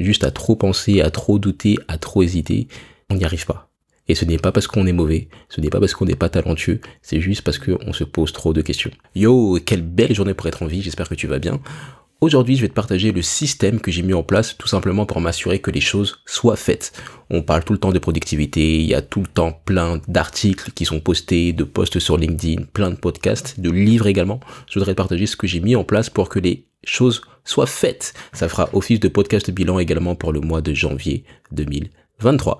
juste à trop penser, à trop douter, à trop hésiter, on n'y arrive pas. Et ce n'est pas parce qu'on est mauvais, ce n'est pas parce qu'on n'est pas talentueux, c'est juste parce qu'on se pose trop de questions. Yo, quelle belle journée pour être en vie, j'espère que tu vas bien. Aujourd'hui, je vais te partager le système que j'ai mis en place tout simplement pour m'assurer que les choses soient faites. On parle tout le temps de productivité, il y a tout le temps plein d'articles qui sont postés, de posts sur LinkedIn, plein de podcasts, de livres également. Je voudrais te partager ce que j'ai mis en place pour que les choses soient faites. Ça fera office de podcast bilan également pour le mois de janvier 2023.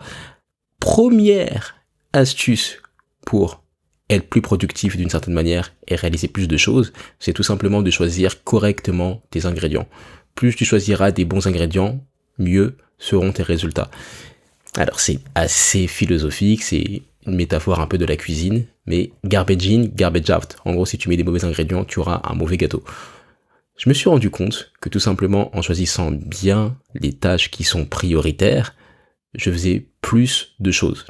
Première astuce pour être plus productif d'une certaine manière et réaliser plus de choses, c'est tout simplement de choisir correctement tes ingrédients. Plus tu choisiras des bons ingrédients, mieux seront tes résultats. Alors c'est assez philosophique, c'est une métaphore un peu de la cuisine, mais garbage in, garbage out. En gros, si tu mets des mauvais ingrédients, tu auras un mauvais gâteau. Je me suis rendu compte que tout simplement en choisissant bien les tâches qui sont prioritaires, je faisais plus de choses.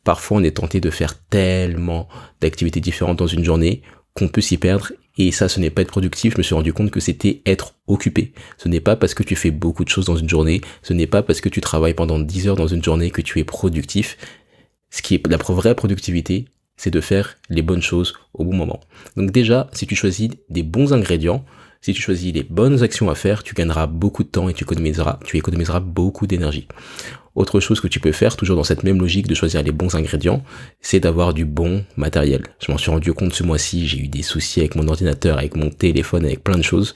Parfois, on est tenté de faire tellement d'activités différentes dans une journée qu'on peut s'y perdre. Et ça, ce n'est pas être productif. Je me suis rendu compte que c'était être occupé. Ce n'est pas parce que tu fais beaucoup de choses dans une journée. Ce n'est pas parce que tu travailles pendant 10 heures dans une journée que tu es productif. Ce qui est la vraie productivité, c'est de faire les bonnes choses au bon moment. Donc déjà, si tu choisis des bons ingrédients, si tu choisis les bonnes actions à faire, tu gagneras beaucoup de temps et tu économiseras beaucoup d'énergie. Autre chose que tu peux faire, toujours dans cette même logique de choisir les bons ingrédients, c'est d'avoir du bon matériel. Je m'en suis rendu compte ce mois-ci, j'ai eu des soucis avec mon ordinateur, avec mon téléphone, avec plein de choses.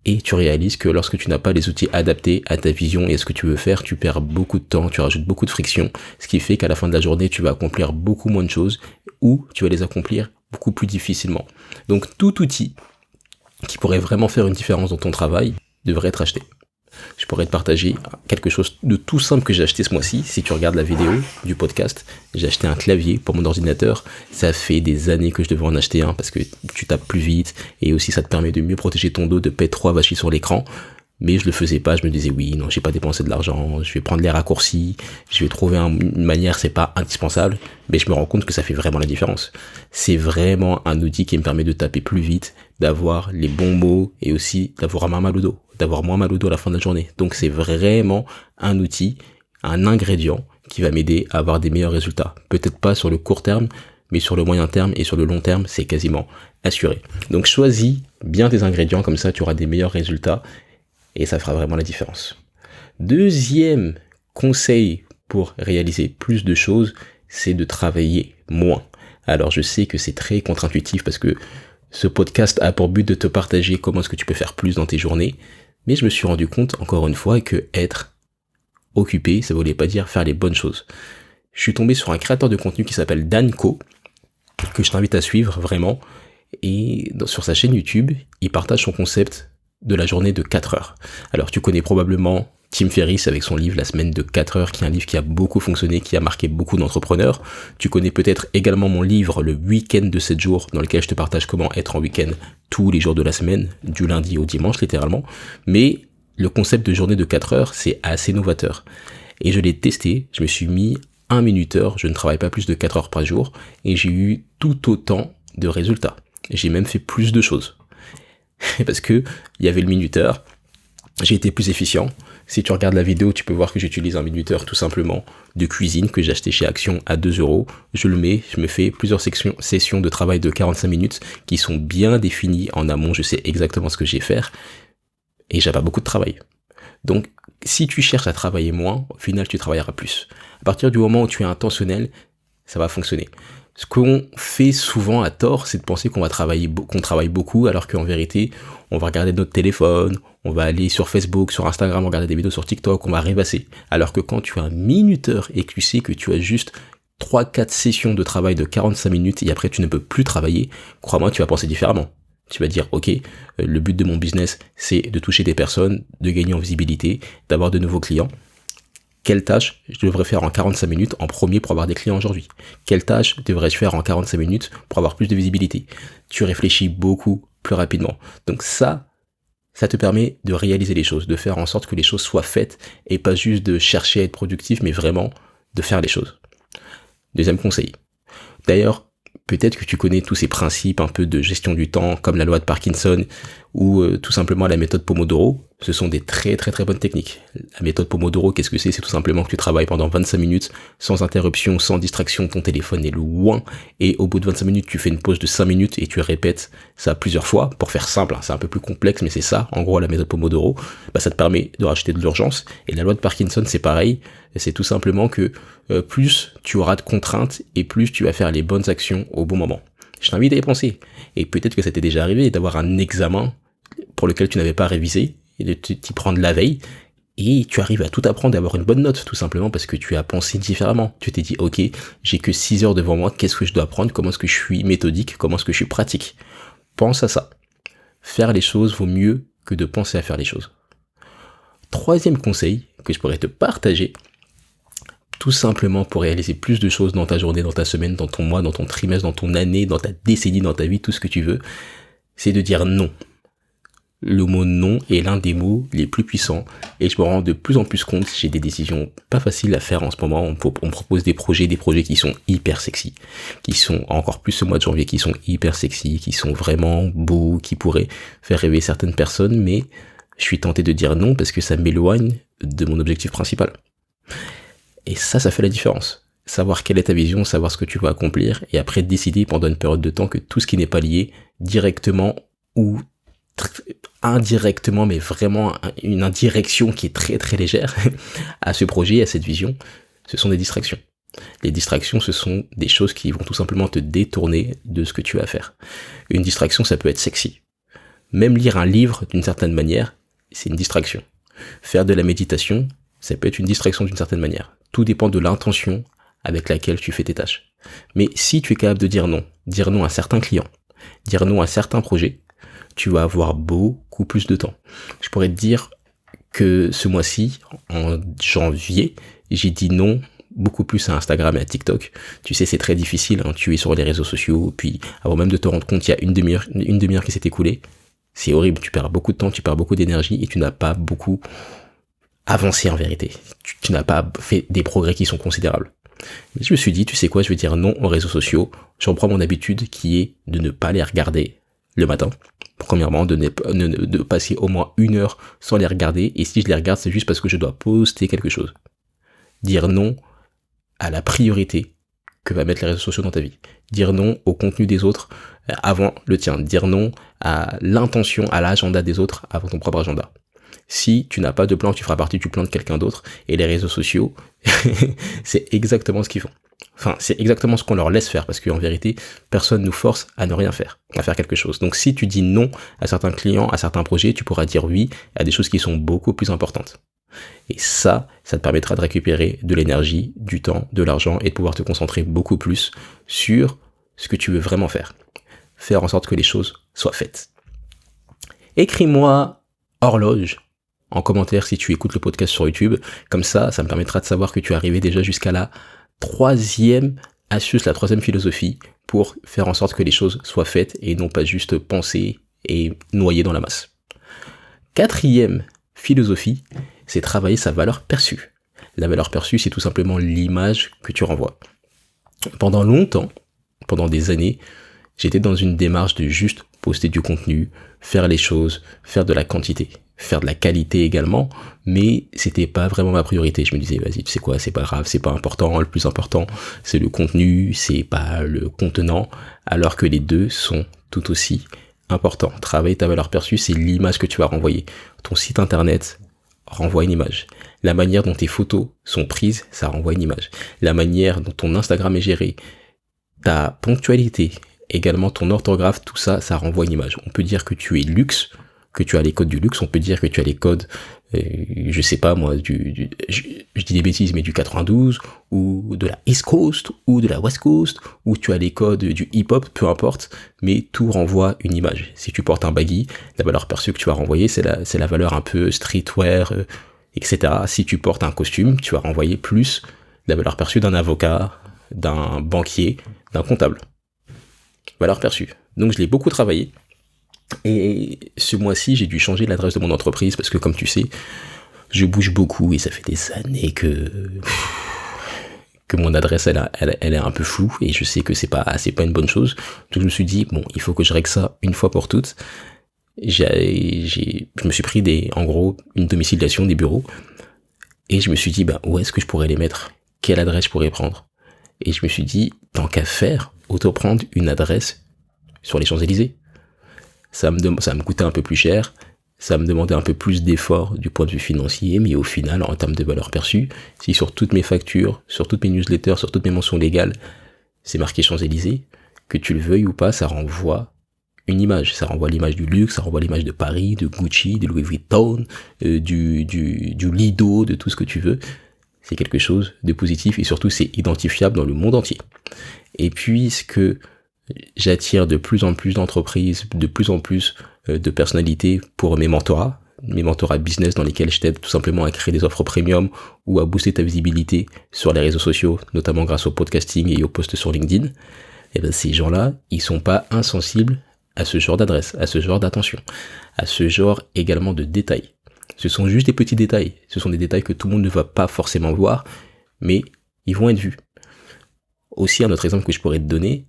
Et tu réalises que lorsque tu n'as pas les outils adaptés à ta vision et à ce que tu veux faire, tu perds beaucoup de temps, tu rajoutes beaucoup de friction, ce qui fait qu'à la fin de la journée, tu vas accomplir beaucoup moins de choses ou tu vas les accomplir beaucoup plus difficilement. Donc tout outil qui pourrait vraiment faire une différence dans ton travail devrait être acheté. Je pourrais te partager quelque chose de tout simple que j'ai acheté ce mois-ci. Si tu regardes la vidéo du podcast, j'ai acheté un clavier pour mon ordinateur. Ça fait des années que je devais en acheter un parce que tu tapes plus vite et aussi ça te permet de mieux protéger ton dos, de pas être trop avachi sur l'écran. Mais je le faisais pas, je me disais oui, non, j'ai pas dépensé de l'argent, je vais prendre les raccourcis, je vais trouver une manière, c'est pas indispensable, mais je me rends compte que ça fait vraiment la différence. C'est vraiment un outil qui me permet de taper plus vite, d'avoir les bons mots et aussi d'avoir moins mal au dos à la fin de la journée. Donc c'est vraiment un outil, un ingrédient qui va m'aider à avoir des meilleurs résultats. Peut-être pas sur le court terme, mais sur le moyen terme et sur le long terme, c'est quasiment assuré. Donc choisis bien tes ingrédients, comme ça tu auras des meilleurs résultats. Et ça fera vraiment la différence. Deuxième conseil pour réaliser plus de choses, c'est de travailler moins. Alors je sais que c'est très contre-intuitif parce que ce podcast a pour but de te partager comment est-ce que tu peux faire plus dans tes journées. Mais je me suis rendu compte, encore une fois, que être occupé, ça voulait pas dire faire les bonnes choses. Je suis tombé sur un créateur de contenu qui s'appelle Danko, que je t'invite à suivre vraiment. Et sur sa chaîne YouTube, il partage son concept de la journée de 4 heures. Alors tu connais probablement Tim Ferriss avec son livre La semaine de 4 heures, qui est un livre qui a beaucoup fonctionné, qui a marqué beaucoup d'entrepreneurs. Tu connais peut-être également mon livre Le week-end de 7 jours, dans lequel je te partage comment être en week-end tous les jours de la semaine, du lundi au dimanche littéralement. Mais le concept de journée de 4 heures, c'est assez novateur. Et je l'ai testé, je me suis mis un minuteur, je ne travaille pas plus de 4 heures par jour, et j'ai eu tout autant de résultats. J'ai même fait plus de choses. Parce que il y avait le minuteur, j'ai été plus efficient. Si tu regardes la vidéo, tu peux voir que j'utilise un minuteur tout simplement de cuisine que j'ai acheté chez Action à 2 €. Je me fais plusieurs sessions de travail de 45 minutes qui sont bien définies en amont. Je sais exactement ce que j'ai à faire et j'ai pas beaucoup de travail. Donc, si tu cherches à travailler moins, au final, tu travailleras plus. À partir du moment où tu es intentionnel, ça va fonctionner. Ce qu'on fait souvent à tort, c'est de penser qu'on travaille beaucoup, alors qu'en vérité, on va regarder notre téléphone, on va aller sur Facebook, sur Instagram, regarder des vidéos sur TikTok, on va rêvasser. Alors que quand tu as un minuteur et que tu sais que tu as juste 3-4 sessions de travail de 45 minutes et après tu ne peux plus travailler, crois-moi, tu vas penser différemment. Tu vas dire, ok, le but de mon business, c'est de toucher des personnes, de gagner en visibilité, d'avoir de nouveaux clients. Quelle tâche je devrais faire en 45 minutes en premier pour avoir des clients aujourd'hui? Quelle tâche devrais-je faire en 45 minutes pour avoir plus de visibilité? Tu réfléchis beaucoup plus rapidement. Donc ça te permet de réaliser les choses, de faire en sorte que les choses soient faites et pas juste de chercher à être productif, mais vraiment de faire les choses. Deuxième conseil. D'ailleurs, peut-être que tu connais tous ces principes un peu de gestion du temps, comme la loi de Parkinson ou tout simplement la méthode Pomodoro. Ce sont des très très très bonnes techniques. La méthode Pomodoro, qu'est-ce que c'est? C'est tout simplement que tu travailles pendant 25 minutes sans interruption, sans distraction, ton téléphone est loin, et au bout de 25 minutes, tu fais une pause de 5 minutes et tu répètes ça plusieurs fois. Pour faire simple, hein, c'est un peu plus complexe, mais c'est ça, en gros, la méthode Pomodoro. Ça te permet de rajouter de l'urgence. Et la loi de Parkinson, c'est pareil. C'est tout simplement que plus tu auras de contraintes et plus tu vas faire les bonnes actions au bon moment. Je t'invite à y penser. Et peut-être que ça t'est déjà arrivé d'avoir un examen pour lequel tu n'avais pas révisé, et de t'y prendre la veille, et tu arrives à tout apprendre, d'avoir une bonne note, tout simplement parce que tu as pensé différemment. Tu t'es dit, ok, j'ai que 6 heures devant moi, qu'est-ce que je dois apprendre, comment est-ce que je suis méthodique, comment est-ce que je suis pratique. Pense à ça. Faire les choses vaut mieux que de penser à faire les choses. Troisième conseil que je pourrais te partager, tout simplement pour réaliser plus de choses dans ta journée, dans ta semaine, dans ton mois, dans ton trimestre, dans ton année, dans ta décennie, dans ta vie, tout ce que tu veux, c'est de dire non. Le mot non est l'un des mots les plus puissants et je me rends de plus en plus compte, j'ai des décisions pas faciles à faire en ce moment, on me propose des projets qui sont hyper sexy, qui sont encore plus ce mois de janvier, qui sont hyper sexy, qui sont vraiment beaux, qui pourraient faire rêver certaines personnes, mais je suis tenté de dire non parce que ça m'éloigne de mon objectif principal. Et ça fait la différence. Savoir quelle est ta vision, savoir ce que tu vas accomplir et après décider pendant une période de temps que tout ce qui n'est pas lié directement ou indirectement, mais vraiment une indirection qui est très très légère à ce projet, à cette vision, ce sont des distractions. Les distractions, ce sont des choses qui vont tout simplement te détourner de ce que tu vas faire. Une distraction, ça peut être sexy. Même lire un livre d'une certaine manière, c'est une distraction. Faire de la méditation, ça peut être une distraction d'une certaine manière. Tout dépend de l'intention avec laquelle tu fais tes tâches. Mais si tu es capable de dire non à certains clients, dire non à certains projets, tu vas avoir beaucoup plus de temps. Je pourrais te dire que ce mois-ci, en janvier, j'ai dit non beaucoup plus à Instagram et à TikTok. Tu sais, c'est très difficile, hein, tu es sur les réseaux sociaux, puis avant même de te rendre compte, il y a une demi-heure qui s'est écoulée. C'est horrible, tu perds beaucoup de temps, tu perds beaucoup d'énergie et tu n'as pas beaucoup avancé en vérité. Tu n'as pas fait des progrès qui sont considérables. Mais je me suis dit, tu sais quoi, je vais dire non aux réseaux sociaux. Je reprends mon habitude qui est de ne pas les regarder le matin. Premièrement, de passer au moins 1 heure sans les regarder. Et si je les regarde, c'est juste parce que je dois poster quelque chose. Dire non à la priorité que va mettre les réseaux sociaux dans ta vie. Dire non au contenu des autres avant le tien. Dire non à l'intention, à l'agenda des autres avant ton propre agenda. Si tu n'as pas de plan, tu feras partie du plan de quelqu'un d'autre. Et les réseaux sociaux, c'est exactement ce qu'ils font. Enfin, c'est exactement ce qu'on leur laisse faire, parce qu'en vérité, personne nous force à ne rien faire, à faire quelque chose. Donc si tu dis non à certains clients, à certains projets, tu pourras dire oui à des choses qui sont beaucoup plus importantes. Et ça te permettra de récupérer de l'énergie, du temps, de l'argent et de pouvoir te concentrer beaucoup plus sur ce que tu veux vraiment faire. Faire en sorte que les choses soient faites. Écris-moi horloge en commentaire si tu écoutes le podcast sur YouTube. Comme ça me permettra de savoir que tu es arrivé déjà jusqu'à la 3e astuce, la 3e philosophie pour faire en sorte que les choses soient faites et non pas juste penser et noyer dans la masse. 4e philosophie, c'est travailler sa valeur perçue. La valeur perçue, c'est tout simplement l'image que tu renvoies. Pendant longtemps, pendant des années, j'étais dans une démarche de juste poster du contenu, faire les choses, faire de la quantité, faire de la qualité également, mais c'était pas vraiment ma priorité. Je me disais, vas-y, tu sais quoi, c'est pas grave, c'est pas important, le plus important, c'est le contenu, c'est pas le contenant, alors que les deux sont tout aussi importants. Travailler ta valeur perçue, c'est l'image que tu vas renvoyer. Ton site internet renvoie une image. La manière dont tes photos sont prises, ça renvoie une image. La manière dont ton Instagram est géré, ta ponctualité, également ton orthographe, tout ça, ça renvoie une image. On peut dire que tu es luxe, que tu as les codes du luxe, on peut dire que tu as les codes, je sais pas moi, je dis des bêtises, mais du 92, ou de la East Coast, ou de la West Coast, ou tu as les codes du hip-hop, peu importe, mais tout renvoie une image. Si tu portes un baggy, la valeur perçue que tu vas renvoyer, c'est la valeur un peu streetwear, etc. Si tu portes un costume, tu vas renvoyer plus la valeur perçue d'un avocat, d'un banquier, d'un comptable. Valeur perçue. Donc je l'ai beaucoup travaillé. Et ce mois-ci, j'ai dû changer l'adresse de mon entreprise parce que, comme tu sais, je bouge beaucoup et ça fait des années que mon adresse, elle est un peu floue et je sais que c'est pas une bonne chose. Donc je me suis dit, bon, il faut que je règle ça une fois pour toutes. je me suis pris en gros, une domiciliation des bureaux, et je me suis dit, où est-ce que je pourrais les mettre? Quelle adresse je pourrais prendre? Et je me suis dit, tant qu'à faire, autant prendre une adresse sur les Champs-Élysées. Ça me coûtait un peu plus cher, ça me demandait un peu plus d'efforts du point de vue financier, mais au final, en termes de valeur perçue, si sur toutes mes factures, sur toutes mes newsletters, sur toutes mes mentions légales, c'est marqué Champs-Élysées, que tu le veuilles ou pas, ça renvoie une image. Ça renvoie l'image du luxe, ça renvoie l'image de Paris, de Gucci, de Louis Vuitton, du Lido, de tout ce que tu veux. C'est quelque chose de positif et surtout c'est identifiable dans le monde entier. Et puisque j'attire de plus en plus d'entreprises, de plus en plus de personnalités pour mes mentorats business dans lesquels je t'aide tout simplement à créer des offres premium ou à booster ta visibilité sur les réseaux sociaux, notamment grâce au podcasting et aux posts sur LinkedIn, et bien ces gens-là, ils sont pas insensibles à ce genre d'adresse, à ce genre d'attention, à ce genre également de détails. Ce sont juste des petits détails, ce sont des détails que tout le monde ne va pas forcément voir, mais ils vont être vus. Aussi, un autre exemple que je pourrais te donner,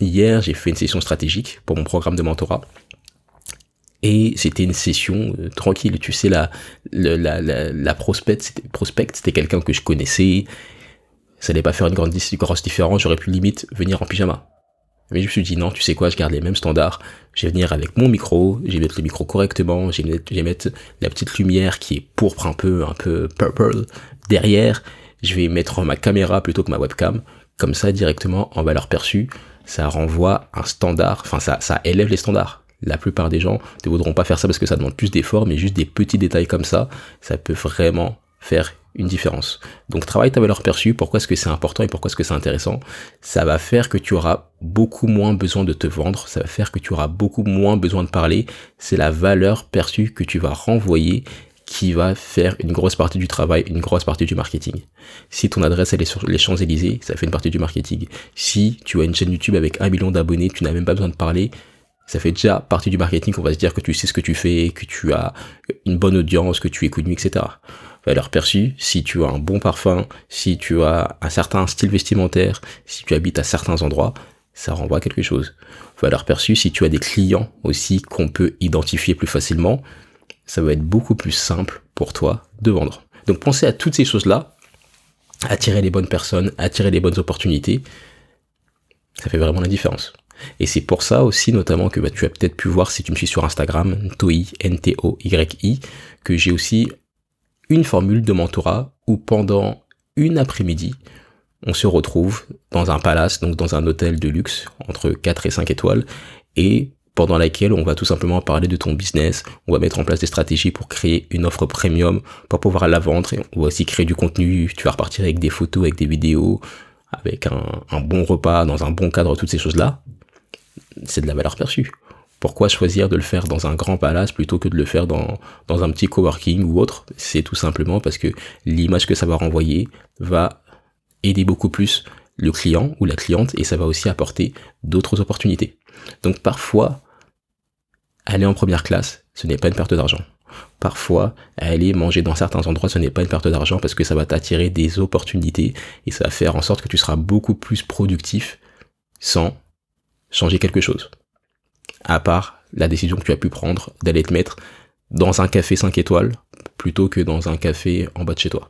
hier j'ai fait une session stratégique pour mon programme de mentorat, et c'était une session tranquille, tu sais, la prospect, c'était quelqu'un que je connaissais, ça n'allait pas faire une grosse différence, j'aurais pu limite venir en pyjama. Mais je me suis dit non, tu sais quoi, je garde les mêmes standards, je vais venir avec mon micro, je vais mettre le micro correctement, je vais mettre la petite lumière qui est pourpre un peu purple derrière, je vais mettre ma caméra plutôt que ma webcam, comme ça directement en valeur perçue, ça renvoie un standard, enfin ça élève les standards. La plupart des gens ne voudront pas faire ça parce que ça demande plus d'efforts, mais juste des petits détails comme ça peut vraiment faire une différence. Donc travaille ta valeur perçue, pourquoi est-ce que c'est important et pourquoi est-ce que c'est intéressant? Ça va faire que tu auras beaucoup moins besoin de te vendre, ça va faire que tu auras beaucoup moins besoin de parler, c'est la valeur perçue que tu vas renvoyer qui va faire une grosse partie du travail, une grosse partie du marketing. Si ton adresse elle est sur les Champs-Élysées, ça fait une partie du marketing. Si tu as une chaîne YouTube avec 1 million d'abonnés, tu n'as même pas besoin de parler, ça fait déjà partie du marketing, on va se dire que tu sais ce que tu fais, que tu as une bonne audience, que tu es connu, etc. Valeur perçue, si tu as un bon parfum, si tu as un certain style vestimentaire, si tu habites à certains endroits, ça renvoie quelque chose. Valeur perçue, si tu as des clients aussi qu'on peut identifier plus facilement, ça va être beaucoup plus simple pour toi de vendre. Donc pensez à toutes ces choses-là, attirer les bonnes personnes, attirer les bonnes opportunités, ça fait vraiment la différence. Et c'est pour ça aussi notamment que tu as peut-être pu voir si tu me suis sur Instagram, Ntoyi, N-T-O-Y-I, que j'ai aussi une formule de mentorat où pendant une après-midi, on se retrouve dans un palace, donc dans un hôtel de luxe entre 4 et 5 étoiles, et pendant laquelle on va tout simplement parler de ton business, on va mettre en place des stratégies pour créer une offre premium, pour pouvoir la vendre, et on va aussi créer du contenu, tu vas repartir avec des photos, avec des vidéos, avec un bon repas, dans un bon cadre, toutes ces choses-là. C'est de la valeur perçue. Pourquoi choisir de le faire dans un grand palace plutôt que de le faire dans un petit coworking ou autre? C'est tout simplement parce que l'image que ça va renvoyer va aider beaucoup plus le client ou la cliente et ça va aussi apporter d'autres opportunités. Donc parfois, aller en première classe, ce n'est pas une perte d'argent. Parfois, aller manger dans certains endroits, ce n'est pas une perte d'argent parce que ça va t'attirer des opportunités et ça va faire en sorte que tu seras beaucoup plus productif sans changer quelque chose. À part la décision que tu as pu prendre d'aller te mettre dans un café 5 étoiles plutôt que dans un café en bas de chez toi.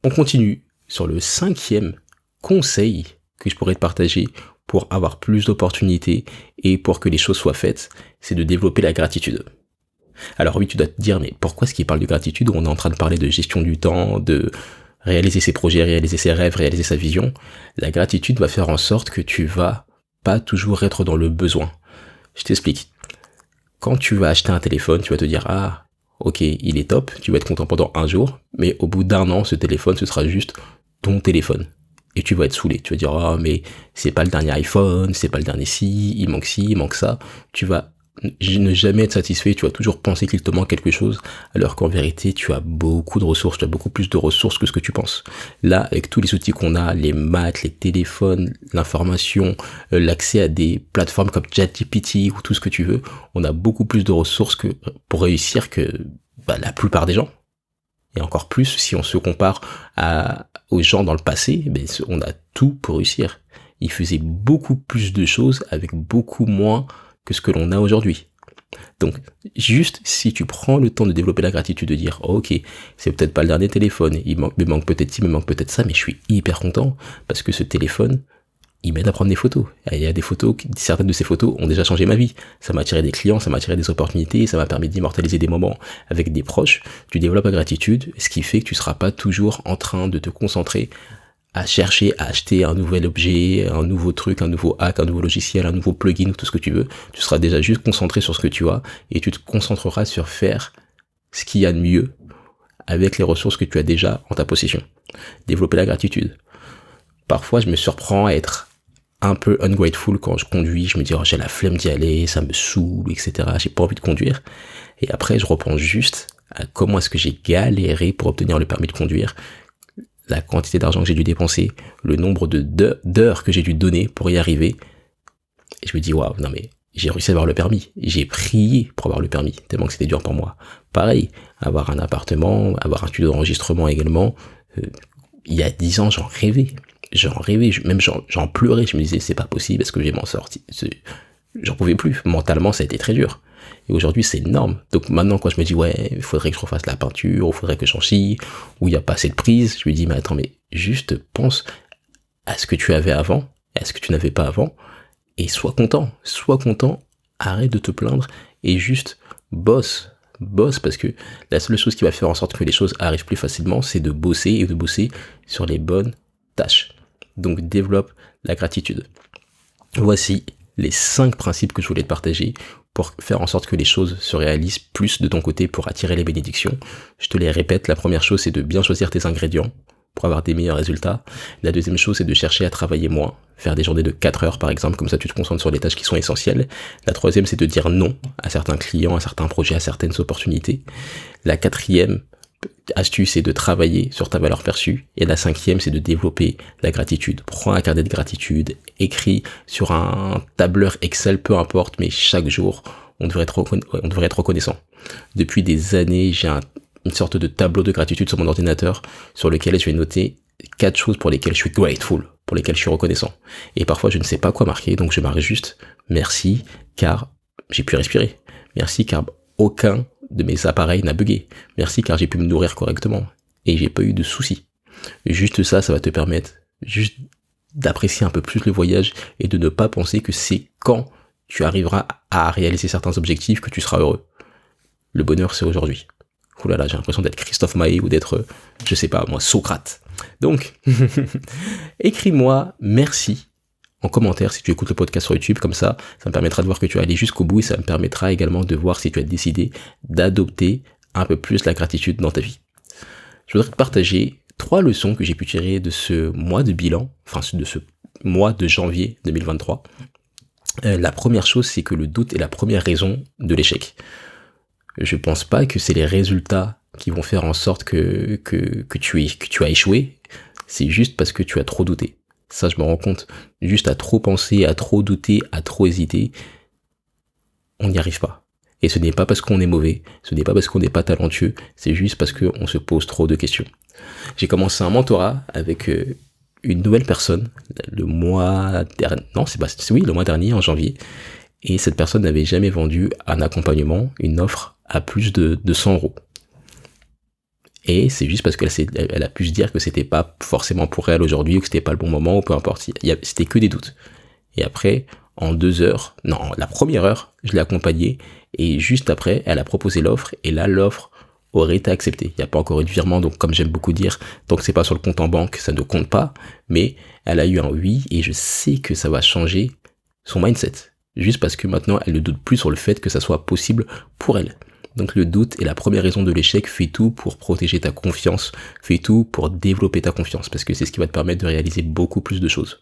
On continue sur le 5e conseil que je pourrais te partager pour avoir plus d'opportunités et pour que les choses soient faites, c'est de développer la gratitude. Alors oui, tu dois te dire, mais pourquoi est-ce qu'il parle de gratitude? On est en train de parler de gestion du temps, de réaliser ses projets, réaliser ses rêves, réaliser sa vision. La gratitude va faire en sorte que tu vas pas toujours être dans le besoin. Je t'explique. Quand tu vas acheter un téléphone, tu vas te dire, ah, ok, il est top, tu vas être content pendant un jour, mais au bout d'1 an, ce téléphone, ce sera juste ton téléphone. Et tu vas être saoulé. Tu vas dire, ah, mais c'est pas le dernier iPhone, c'est pas le dernier ci, il manque ça. Tu vas ne jamais être satisfait, tu vas toujours penser qu'il te manque quelque chose, alors qu'en vérité, tu as beaucoup de ressources, tu as beaucoup plus de ressources que ce que tu penses. Là, avec tous les outils qu'on a, les maths, les téléphones, l'information, l'accès à des plateformes comme ChatGPT ou tout ce que tu veux, on a beaucoup plus de ressources pour réussir que la plupart des gens. Et encore plus si on se compare aux gens dans le passé, on a tout pour réussir. Ils faisaient beaucoup plus de choses avec beaucoup moins que ce que l'on a aujourd'hui. Donc, juste si tu prends le temps de développer la gratitude, de dire, oh, ok, c'est peut-être pas le dernier téléphone, il me manque peut-être ci, il me manque peut-être ça, mais je suis hyper content parce que ce téléphone, il m'aide à prendre des photos. Il y a des photos, certaines de ces photos ont déjà changé ma vie. Ça m'a attiré des clients, ça m'a attiré des opportunités, ça m'a permis d'immortaliser des moments avec des proches. Tu développes la gratitude, ce qui fait que tu seras pas toujours en train de te concentrer à chercher à acheter un nouvel objet, un nouveau truc, un nouveau hack, un nouveau logiciel, un nouveau plugin, tout ce que tu veux. Tu seras déjà juste concentré sur ce que tu as et tu te concentreras sur faire ce qu'il y a de mieux avec les ressources que tu as déjà en ta possession. Développer la gratitude. Parfois, je me surprends à être un peu ungrateful quand je conduis. Je me dis, oh, j'ai la flemme d'y aller, ça me saoule, etc. J'ai pas envie de conduire. Et après, je repense juste à comment est-ce que j'ai galéré pour obtenir le permis de conduire, la quantité d'argent que j'ai dû dépenser, le nombre d'heures que j'ai dû donner pour y arriver. Et je me dis, waouh, non mais j'ai réussi à avoir le permis. J'ai prié pour avoir le permis, tellement que c'était dur pour moi. Pareil, avoir un appartement, avoir un studio d'enregistrement également. Il y a 10 ans, j'en rêvais, même j'en pleurais. Je me disais, c'est pas possible, est-ce que je vais m'en sortir? J'en pouvais plus. Mentalement, ça a été très dur. Et aujourd'hui, c'est énorme. Donc maintenant, quand je me dis, ouais, il faudrait que je refasse la peinture, ou il faudrait que j'en chie, ou il n'y a pas assez de prise, je me dis, mais attends, mais juste pense à ce que tu avais avant, à ce que tu n'avais pas avant, et sois content, arrête de te plaindre, et juste bosse, parce que la seule chose qui va faire en sorte que les choses arrivent plus facilement, c'est de bosser, et de bosser sur les bonnes tâches. Donc développe la gratitude. Voici les 5 principes que je voulais te partager pour faire en sorte que les choses se réalisent plus de ton côté pour attirer les bénédictions. Je te les répète, la première chose c'est de bien choisir tes ingrédients pour avoir des meilleurs résultats. La deuxième chose c'est de chercher à travailler moins, faire des journées de 4 heures par exemple, comme ça tu te concentres sur les tâches qui sont essentielles. La troisième c'est de dire non à certains clients, à certains projets, à certaines opportunités. La quatrième astuce, c'est de travailler sur ta valeur perçue. Et la cinquième, c'est de développer la gratitude. Prends un carnet de gratitude, écris sur un tableur Excel, peu importe, mais chaque jour, on devrait être reconnaissant. Depuis des années, j'ai une sorte de tableau de gratitude sur mon ordinateur, sur lequel je vais noter 4 choses pour lesquelles je suis grateful, pour lesquelles je suis reconnaissant. Et parfois, je ne sais pas quoi marquer, donc je marque juste merci, car j'ai pu respirer. Merci, car aucun de mes appareils n'a bugué. Merci car j'ai pu me nourrir correctement et j'ai pas eu de soucis. Juste ça va te permettre juste d'apprécier un peu plus le voyage et de ne pas penser que c'est quand tu arriveras à réaliser certains objectifs que tu seras heureux. Le bonheur, c'est aujourd'hui. Ouh là là, j'ai l'impression d'être Christophe Maé ou d'être, je sais pas, moi, Socrate. Donc, écris-moi merci en commentaire si tu écoutes le podcast sur YouTube, comme ça me permettra de voir que tu es allé jusqu'au bout et ça me permettra également de voir si tu as décidé d'adopter un peu plus la gratitude dans ta vie. Je voudrais te partager 3 leçons que j'ai pu tirer de ce mois de bilan, enfin de ce mois de janvier 2023. La première chose, c'est que le doute est la première raison de l'échec. Je pense pas que c'est les résultats qui vont faire en sorte que tu as échoué, c'est juste parce que tu as trop douté. Ça, je me rends compte, juste à trop penser, à trop douter, à trop hésiter, on n'y arrive pas. Et ce n'est pas parce qu'on est mauvais, ce n'est pas parce qu'on n'est pas talentueux, c'est juste parce qu'on se pose trop de questions. J'ai commencé un mentorat avec une nouvelle personne le mois dernier, en janvier, et cette personne n'avait jamais vendu un accompagnement, une offre à plus de 100 €. Et c'est juste parce qu'elle a pu se dire que c'était pas forcément pour elle aujourd'hui, ou que c'était pas le bon moment, ou peu importe. C'était que des doutes. Et après, en 2 heures, la première heure, je l'ai accompagnée, et juste après, elle a proposé l'offre, et là, l'offre aurait été acceptée. Il n'y a pas encore eu de virement, donc comme j'aime beaucoup dire, tant que c'est pas sur le compte en banque, ça ne compte pas, mais elle a eu un oui, et je sais que ça va changer son mindset. Juste parce que maintenant, elle ne doute plus sur le fait que ça soit possible pour elle. Donc le doute est la première raison de l'échec. Fais tout pour protéger ta confiance, fais tout pour développer ta confiance, parce que c'est ce qui va te permettre de réaliser beaucoup plus de choses.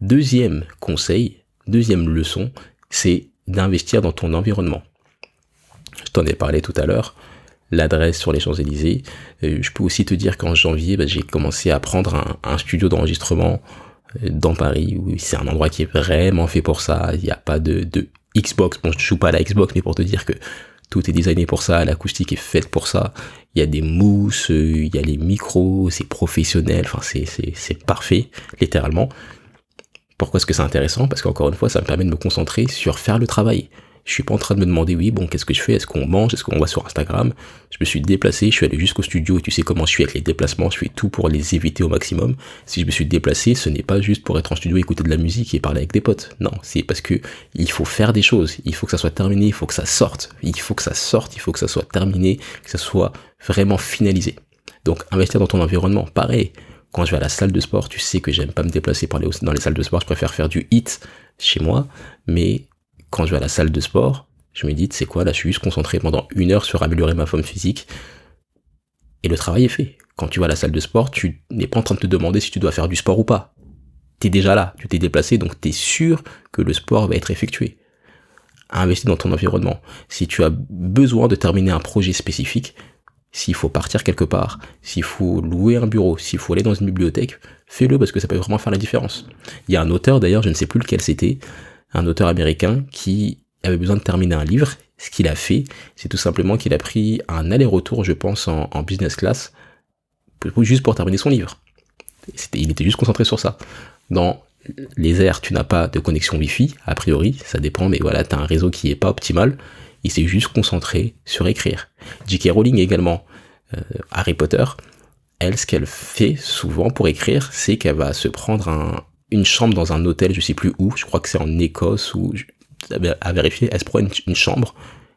Deuxième conseil, deuxième leçon, c'est d'investir dans ton environnement. Je t'en ai parlé tout à l'heure, l'adresse sur les Champs-Élysées. Je peux aussi te dire qu'en janvier, j'ai commencé à prendre un studio d'enregistrement dans Paris, où c'est un endroit qui est vraiment fait pour ça. Il n'y a pas de Xbox, bon je ne joue pas à la Xbox, mais pour te dire que tout est designé pour ça, l'acoustique est faite pour ça. Il y a des mousses, il y a les micros, c'est professionnel, enfin c'est parfait, littéralement. Pourquoi est-ce que c'est intéressant? Parce qu'encore une fois, ça me permet de me concentrer sur faire le travail. Je suis pas en train de me demander, oui, bon, qu'est-ce que je fais? Est-ce qu'on mange? Est-ce qu'on va sur Instagram? Je me suis déplacé, je suis allé jusqu'au studio et tu sais comment je suis avec les déplacements, je fais tout pour les éviter au maximum. Si je me suis déplacé, ce n'est pas juste pour être en studio, écouter de la musique et parler avec des potes. Non, c'est parce que il faut faire des choses, il faut que ça soit terminé, il faut que ça sorte, il faut que ça sorte, il faut que ça soit terminé, que ça soit vraiment finalisé. Donc, investir dans ton environnement, pareil. Quand je vais à la salle de sport, tu sais que j'aime pas me déplacer pour aller dans les salles de sport, je préfère faire du HIIT chez moi, mais quand je vais à la salle de sport, je me dis, c'est quoi, là je suis juste concentré pendant 1 heure sur améliorer ma forme physique, et le travail est fait. Quand tu vas à la salle de sport, tu n'es pas en train de te demander si tu dois faire du sport ou pas. T'es déjà là, tu t'es déplacé, donc t'es sûr que le sport va être effectué. Investis dans ton environnement. Si tu as besoin de terminer un projet spécifique, s'il faut partir quelque part, s'il faut louer un bureau, s'il faut aller dans une bibliothèque, fais-le parce que ça peut vraiment faire la différence. Il y a un auteur d'ailleurs, je ne sais plus lequel c'était, un auteur américain qui avait besoin de terminer un livre. Ce qu'il a fait, c'est tout simplement qu'il a pris un aller-retour, je pense, en business class, juste pour terminer son livre. Il était juste concentré sur ça. Dans les airs, tu n'as pas de connexion Wi-Fi, a priori, ça dépend, mais voilà, tu as un réseau qui est pas optimal. Il s'est juste concentré sur écrire. J.K. Rowling également, Harry Potter, elle, ce qu'elle fait souvent pour écrire, c'est qu'elle va se prendre une chambre dans un hôtel, je sais plus où, je crois que c'est en Écosse, ou à vérifier, elle se prend une chambre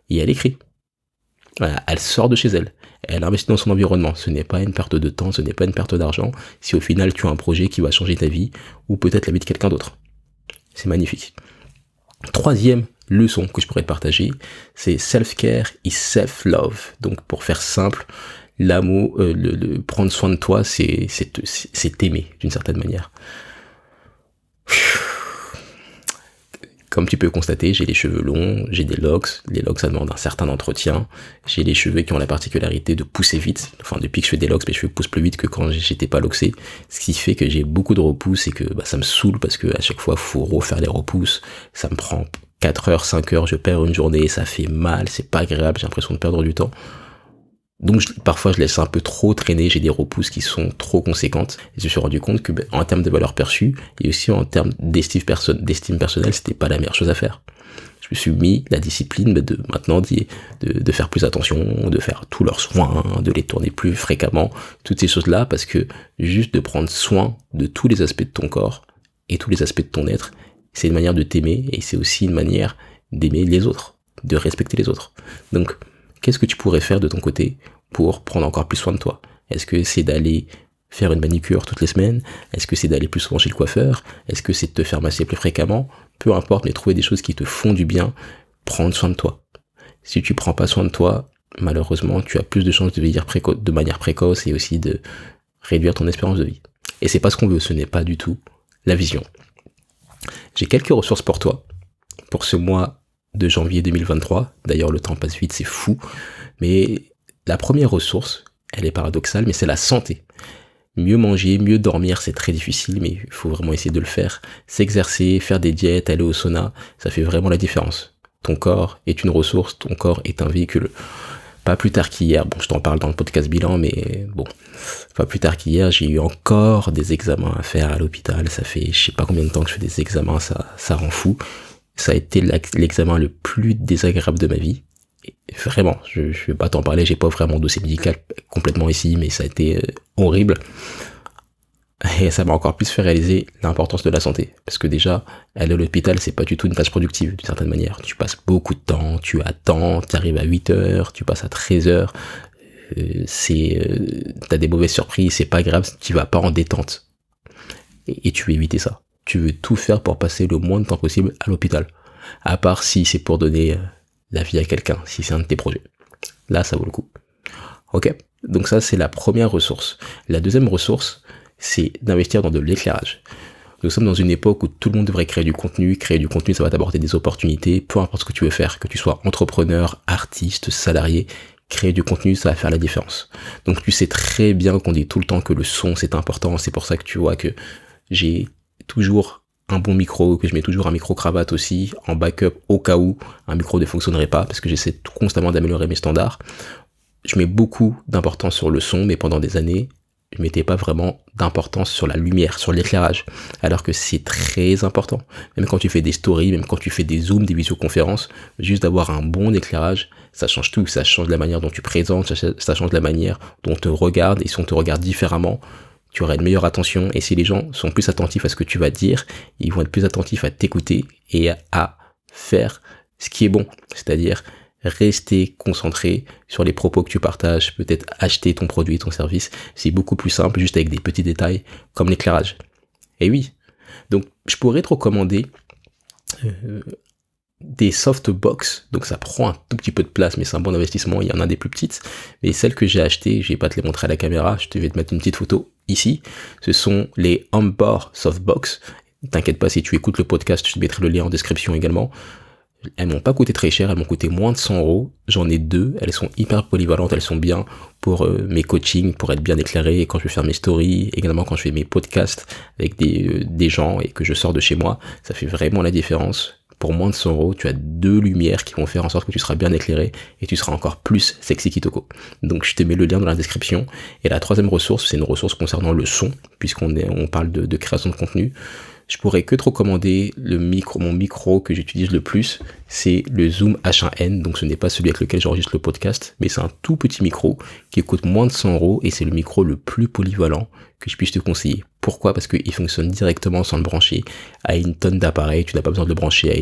et elle écrit. Voilà, elle sort de chez elle. Elle investit dans son environnement. Ce n'est pas une perte de temps, ce n'est pas une perte d'argent, si au final tu as un projet qui va changer ta vie, ou peut-être la vie de quelqu'un d'autre. C'est magnifique. Troisième leçon que je pourrais te partager, c'est self-care is self-love. Donc pour faire simple, l'amour, prendre soin de toi, c'est t'aimer d'une certaine manière. Comme tu peux constater, j'ai les cheveux longs, j'ai des locks. Les locks, ça demande un certain entretien. J'ai les cheveux qui ont la particularité de pousser vite. Enfin, depuis que je fais des locks, mes cheveux poussent plus vite que quand j'étais pas locksé. Ce qui fait que j'ai beaucoup de repousses et que ça me saoule parce que à chaque fois, faut refaire les repousses. Ça me prend 4 heures, 5 heures, je perds une journée, ça fait mal, c'est pas agréable, j'ai l'impression de perdre du temps. Donc parfois je laisse un peu trop traîner, j'ai des repousses qui sont trop conséquentes, et je me suis rendu compte que en termes de valeur perçue, et aussi en termes d'estime personnelle, c'était pas la meilleure chose à faire. Je me suis mis la discipline de maintenant de faire plus attention, de faire tous leurs soins, de les tourner plus fréquemment, toutes ces choses-là, parce que juste de prendre soin de tous les aspects de ton corps, et tous les aspects de ton être, c'est une manière de t'aimer, et c'est aussi une manière d'aimer les autres, de respecter les autres. Donc, qu'est-ce que tu pourrais faire de ton côté pour prendre encore plus soin de toi? Est-ce que c'est d'aller faire une manicure toutes les semaines? Est-ce que c'est d'aller plus souvent chez le coiffeur? Est-ce que c'est de te faire masser plus fréquemment? Peu importe, mais trouver des choses qui te font du bien, prendre soin de toi. Si tu prends pas soin de toi, malheureusement, tu as plus de chances de vieillir de manière précoce et aussi de réduire ton espérance de vie. Et c'est pas ce qu'on veut, ce n'est pas du tout la vision. J'ai quelques ressources pour toi, pour ce mois de janvier 2023. D'ailleurs, le temps passe vite, c'est fou. Mais la première ressource, elle est paradoxale, mais c'est la santé. Mieux manger, mieux dormir, c'est très difficile, mais il faut vraiment essayer de le faire. S'exercer, faire des diètes, aller au sauna, ça fait vraiment la différence. Ton corps est une ressource, ton corps est un véhicule. Pas plus tard qu'hier, bon, je t'en parle dans le podcast bilan, mais bon, pas plus tard qu'hier, j'ai eu encore des examens à faire à l'hôpital. Ça fait je sais pas combien de temps que je fais des examens, ça rend fou. Ça a été l'examen le plus désagréable de ma vie. Et vraiment, je vais pas t'en parler, j'ai pas vraiment dossier médical complètement ici, mais ça a été horrible. Et ça m'a encore plus fait réaliser l'importance de la santé. Parce que déjà, aller à l'hôpital, c'est pas du tout une tâche productive, d'une certaine manière. Tu passes beaucoup de temps, tu attends, tu arrives à 8 heures, tu passes à 13 heures. T'as des mauvaises surprises, c'est pas grave, tu vas pas en détente. Et tu veux éviter ça. Tu veux tout faire pour passer le moins de temps possible à l'hôpital. À part si c'est pour donner la vie à quelqu'un, si c'est un de tes projets. Là, ça vaut le coup. Ok? Donc ça, c'est la première ressource. La deuxième ressource, c'est d'investir dans de l'éclairage. Nous sommes dans une époque où tout le monde devrait créer du contenu. Créer du contenu, ça va t'apporter des opportunités, peu importe ce que tu veux faire, que tu sois entrepreneur, artiste, salarié, créer du contenu, ça va faire la différence. Donc tu sais très bien qu'on dit tout le temps que le son, c'est important. C'est pour ça que tu vois que j'ai toujours un bon micro, que je mets toujours un micro-cravate aussi, en backup au cas où un micro ne fonctionnerait pas, parce que j'essaie constamment d'améliorer mes standards. Je mets beaucoup d'importance sur le son, mais pendant des années, je mettais pas vraiment d'importance sur la lumière, sur l'éclairage, alors que c'est très important. Même quand tu fais des stories, même quand tu fais des zooms, des visioconférences, juste d'avoir un bon éclairage, ça change tout. Ça change la manière dont tu présentes, ça change la manière dont on te regarde, et si on te regarde différemment, tu auras une meilleure attention. Et si les gens sont plus attentifs à ce que tu vas dire, ils vont être plus attentifs à t'écouter et à faire ce qui est bon, c'est-à-dire rester concentré sur les propos que tu partages, peut-être acheter ton produit, ton service. C'est beaucoup plus simple, juste avec des petits détails comme l'éclairage. Et oui, donc je pourrais te recommander des softbox, donc ça prend un tout petit peu de place, mais c'est un bon investissement. Il y en a des plus petites, mais celles que j'ai achetées, je vais pas te les montrer à la caméra, je vais te mettre une petite photo ici. Ce sont les Humber softbox. T'inquiète pas, si tu écoutes le podcast, je te mettrai le lien en description également. Elles m'ont pas coûté très cher, elles m'ont coûté moins de 100 euros. J'en ai 2, elles sont hyper polyvalentes, elles sont bien pour mes coachings, pour être bien éclairées, et quand je vais faire mes stories, également quand je fais mes podcasts avec des gens et que je sors de chez moi, ça fait vraiment la différence. Pour moins de 100 euros, tu as 2 lumières qui vont faire en sorte que tu seras bien éclairé et tu seras encore plus sexy kitoko. Donc je te mets le lien dans la description. Et la troisième ressource, c'est une ressource concernant le son, puisqu'on parle de création de contenu. Je pourrais que te recommander mon micro que j'utilise le plus, c'est le Zoom H1N, donc ce n'est pas celui avec lequel j'enregistre le podcast, mais c'est un tout petit micro qui coûte moins de 100 euros et c'est le micro le plus polyvalent que je puisse te conseiller. Pourquoi ? Parce qu'il fonctionne directement sans le brancher à une tonne d'appareils, tu n'as pas besoin de le brancher à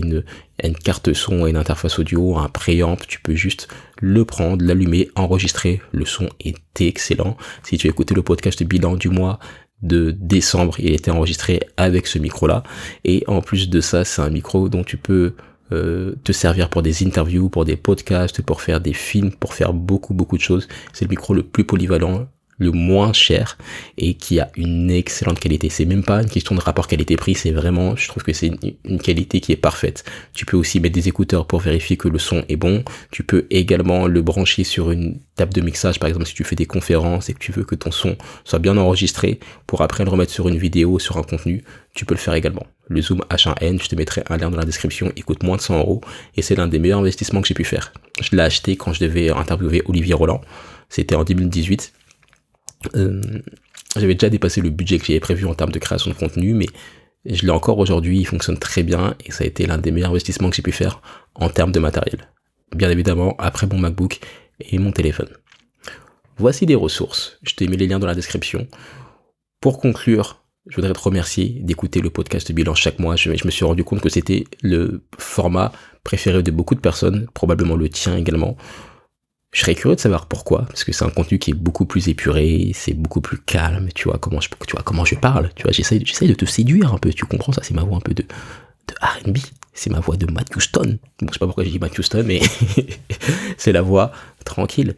une carte son, à une interface audio, à un préamp, tu peux juste le prendre, l'allumer, enregistrer, le son est excellent. Si tu as écouté le podcast bilan du mois de décembre, il était enregistré avec ce micro-là, et en plus de ça, c'est un micro dont tu peux te servir pour des interviews, pour des podcasts, pour faire des films, pour faire beaucoup de choses. C'est le micro le plus polyvalent, le moins cher et qui a une excellente qualité. C'est même pas une question de rapport qualité-prix, c'est vraiment, je trouve que c'est une qualité qui est parfaite. Tu peux aussi mettre des écouteurs pour vérifier que le son est bon. Tu peux également le brancher sur une table de mixage, par exemple si tu fais des conférences et que tu veux que ton son soit bien enregistré pour après le remettre sur une vidéo, sur un contenu, tu peux le faire également. Le Zoom H1N, je te mettrai un lien dans la description, il coûte moins de 100 euros et c'est l'un des meilleurs investissements que j'ai pu faire. Je l'ai acheté quand je devais interviewer Olivier Roland, c'était en 2018. J'avais déjà dépassé le budget que j'avais prévu en termes de création de contenu, mais je l'ai encore aujourd'hui, il fonctionne très bien et ça a été l'un des meilleurs investissements que j'ai pu faire en termes de matériel. Bien évidemment, après mon MacBook et mon téléphone. Voici des ressources, je t'ai mis les liens dans la description. Pour conclure, je voudrais te remercier d'écouter le podcast bilan chaque mois. Je me suis rendu compte que c'était le format préféré de beaucoup de personnes, probablement le tien également. Je serais curieux de savoir pourquoi, parce que c'est un contenu qui est beaucoup plus épuré, c'est beaucoup plus calme, tu vois comment je parle, tu vois, j'essaye de te séduire un peu, tu comprends, ça c'est ma voix un peu de R&B, c'est ma voix de Matt Houston. Bon, je sais pas pourquoi j'ai dit Matt Houston, mais c'est la voix tranquille.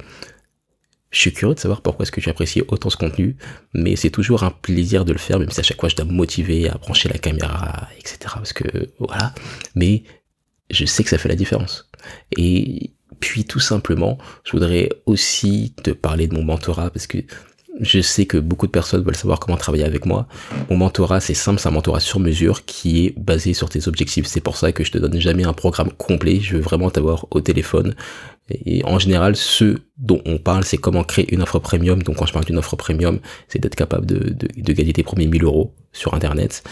Je suis curieux de savoir pourquoi est-ce que tu apprécies autant ce contenu, mais c'est toujours un plaisir de le faire, même si à chaque fois je dois me motiver à brancher la caméra, etc. Parce que, voilà, mais je sais que ça fait la différence. Et puis tout simplement, je voudrais aussi te parler de mon mentorat parce que je sais que beaucoup de personnes veulent savoir comment travailler avec moi. Mon mentorat, c'est simple, c'est un mentorat sur mesure qui est basé sur tes objectifs. C'est pour ça que je te donne jamais un programme complet. Je veux vraiment t'avoir au téléphone. Et en général, ce dont on parle, c'est comment créer une offre premium. Donc quand je parle d'une offre premium, c'est d'être capable de gagner tes premiers 1000 euros sur Internet.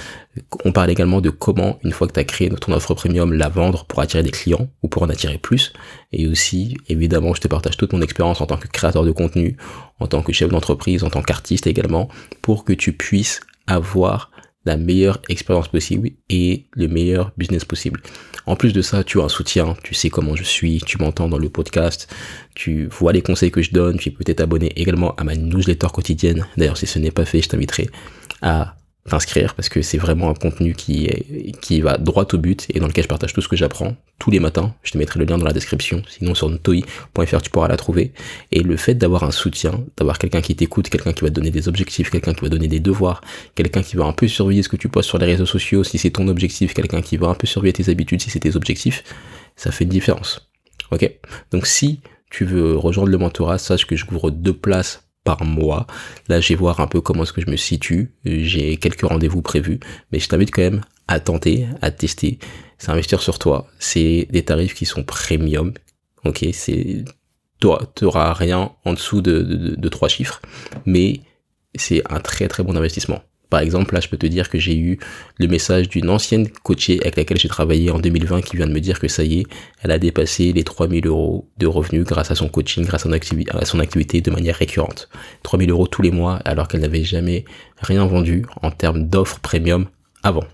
On parle également de comment, une fois que tu as créé ton offre premium, la vendre pour attirer des clients ou pour en attirer plus. Et aussi, évidemment, je te partage toute mon expérience en tant que créateur de contenu, en tant que chef d'entreprise, en tant qu'artiste également, pour que tu puisses avoir la meilleure expérience possible et le meilleur business possible. En plus de ça, tu as un soutien, tu sais comment je suis, tu m'entends dans le podcast, tu vois les conseils que je donne, tu peux t'abonner également à ma newsletter quotidienne. D'ailleurs, si ce n'est pas fait, je t'inviterai à t'inscrire parce que c'est vraiment un contenu qui va droit au but et dans lequel je partage tout ce que j'apprends tous les matins. Je te mettrai le lien dans la description, sinon sur notoi.fr tu pourras la trouver. Et le fait d'avoir un soutien, d'avoir quelqu'un qui t'écoute, quelqu'un qui va te donner des objectifs, quelqu'un qui va donner des devoirs, quelqu'un qui va un peu surveiller ce que tu postes sur les réseaux sociaux si c'est ton objectif, quelqu'un qui va un peu surveiller tes habitudes si c'est tes objectifs, ça fait une différence. Ok ? Donc si tu veux rejoindre le mentorat, sache que je couvre 2 places par mois. Là, je vais voir un peu comment est-ce que je me situe. J'ai quelques rendez-vous prévus, mais je t'invite quand même à tenter, à tester. C'est investir sur toi. C'est des tarifs qui sont premium. Ok, t'auras rien en dessous de 3 chiffres, mais c'est un très très bon investissement. Par exemple, là, je peux te dire que j'ai eu le message d'une ancienne coachée avec laquelle j'ai travaillé en 2020 qui vient de me dire que ça y est, elle a dépassé les 3 000 euros de revenus grâce à son coaching, grâce à son activité de manière récurrente. 3 000 euros tous les mois alors qu'elle n'avait jamais rien vendu en termes d'offres premium avant.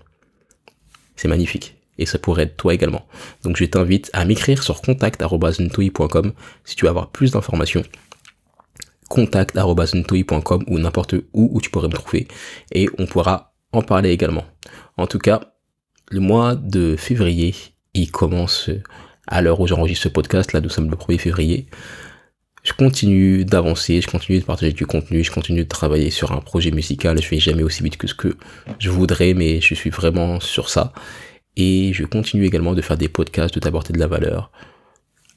C'est magnifique. Et ça pourrait être toi également. Donc je t'invite à m'écrire sur contact@ntoi.com si tu veux avoir plus d'informations. contact@ntoi.com ou n'importe où tu pourrais me trouver et on pourra en parler également. En tout cas, le mois de février, il commence à l'heure où j'enregistre ce podcast, là nous sommes le 1er février. Je continue d'avancer, je continue de partager du contenu, je continue de travailler sur un projet musical, je vais jamais aussi vite que ce que je voudrais, mais je suis vraiment sur ça. Et je continue également de faire des podcasts, de t'apporter de la valeur,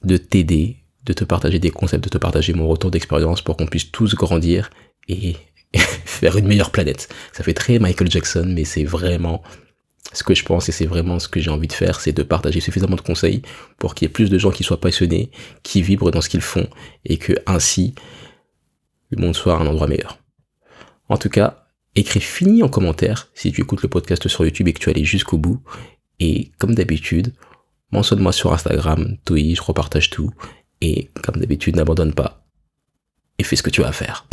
de t'aider, de te partager des concepts, de te partager mon retour d'expérience pour qu'on puisse tous grandir et faire une meilleure planète. Ça fait très Michael Jackson, mais c'est vraiment ce que je pense et c'est vraiment ce que j'ai envie de faire, c'est de partager suffisamment de conseils pour qu'il y ait plus de gens qui soient passionnés, qui vibrent dans ce qu'ils font et que ainsi le monde soit un endroit meilleur. En tout cas, écris fini en commentaire si tu écoutes le podcast sur YouTube et que tu es allé jusqu'au bout. Et comme d'habitude, mentionne-moi sur Instagram, Toi, je repartage tout. Et comme d'habitude, n'abandonne pas et fais ce que tu as à faire.